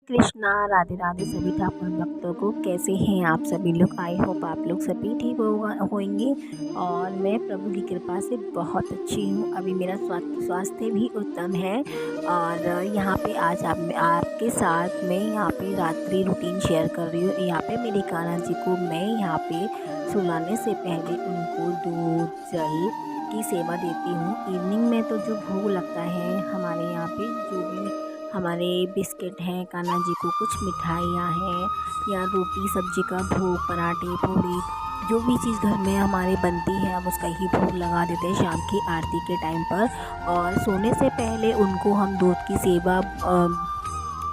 कृष्णा राधे राधे सभी ठाकुर भक्तों को। कैसे हैं आप सभी लोग? आई होप आप लोग सभी ठीक होंगे और मैं प्रभु की कृपा से बहुत अच्छी हूँ। अभी मेरा स्वास्थ्य भी उत्तम है और यहाँ पे आज आपके साथ मैं यहाँ पे रात्रि रूटीन शेयर कर रही हूँ। यहाँ पे मेरे कान्हा जी को मैं यहाँ पे सुलाने से पहले उनको दूध जल की सेवा देती हूँ। इवनिंग में तो जो भोग लगता है हमारे यहाँ पे, जो भी हमारे बिस्किट हैं, कान्हा जी को कुछ मिठाइयाँ हैं या रोटी सब्जी का भोग, पराठे पूड़ी, जो भी चीज़ घर में हमारे बनती है हम उसका ही भोग लगा देते हैं शाम की आरती के टाइम पर। और सोने से पहले उनको हम दूध की सेवा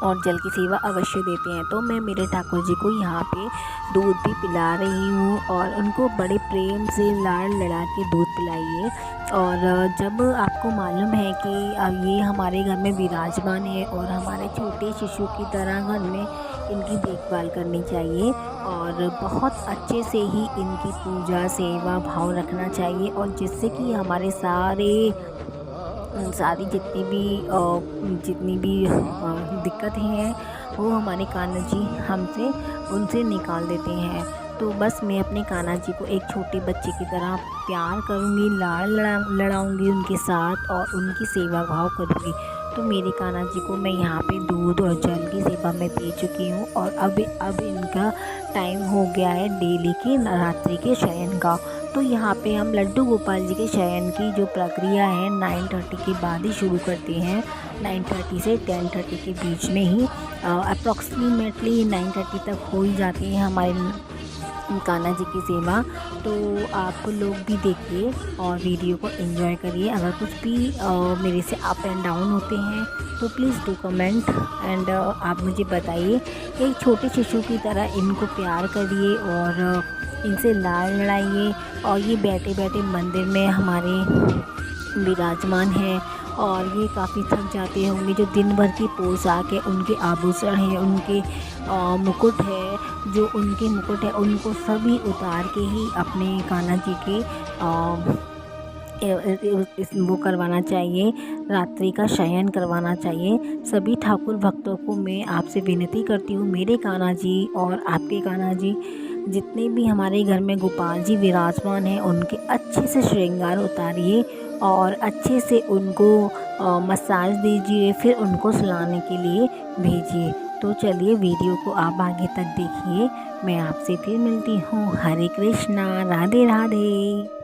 और जल की सेवा अवश्य देते हैं। तो मैं मेरे ठाकुर जी को यहाँ पे दूध भी पिला रही हूँ और उनको बड़े प्रेम से लाड़ लड़ा के दूध पिलाइए। और जब आपको मालूम है कि ये हमारे घर में विराजमान है और हमारे छोटे शिशु की तरह घर में इनकी देखभाल करनी चाहिए और बहुत अच्छे से ही इनकी पूजा सेवा भाव रखना चाहिए। और जिससे कि हमारे सारी जितनी भी दिक्कतें हैं वो हमारे कान्हा जी हमसे उनसे निकाल देते हैं। तो बस मैं अपने कान्हा जी को एक छोटे बच्चे की तरह प्यार करूँगी, लाड़ लड़ाऊँगी उनके साथ और उनकी सेवा भाव करूँगी। तो मेरे कान्हा जी को मैं यहाँ पे दूध और जल की सेवा में दे चुकी हूँ और अब इनका टाइम हो गया है डेली की रात्रि के शयन का। तो यहाँ पे हम लड्डू गोपाल जी के शयन की जो प्रक्रिया है 9:30 के बाद ही शुरू करते हैं। 9:30 से 10:30 के बीच में ही अप्रॉक्सीमेटली 9:30 तक हो ही जाती है हमारे कान्हा जी की सेवा। तो आप लोग भी देखिए और वीडियो को एंजॉय करिए। अगर कुछ भी मेरे से अप एंड डाउन होते हैं तो प्लीज़ डू कमेंट एंड आप मुझे बताइए। एक छोटे शिशु की तरह इनको प्यार करिए और इनसे लाड़ लड़ाइए। और ये बैठे बैठे मंदिर में हमारे विराजमान है और ये काफ़ी थक जाते होंगे। जो दिन भर की पोशाक है, उनके आभूषण हैं, उनके मुकुट है, जो उनके मुकुट है उनको सभी उतार के ही अपने कान्हा जी के वो करवाना चाहिए, रात्रि का शयन करवाना चाहिए। सभी ठाकुर भक्तों को मैं आपसे विनती करती हूँ, मेरे कान्हा जी और आपके कान्हा जी जितने भी हमारे घर में गोपाल जी विराजमान हैं उनके अच्छे से श्रृंगार उतारिए और अच्छे से उनको मसाज दीजिए, फिर उनको सुलाने के लिए भेजिए। तो चलिए वीडियो को आप आगे तक देखिए। मैं आपसे फिर मिलती हूँ। हरे कृष्णा, राधे राधे।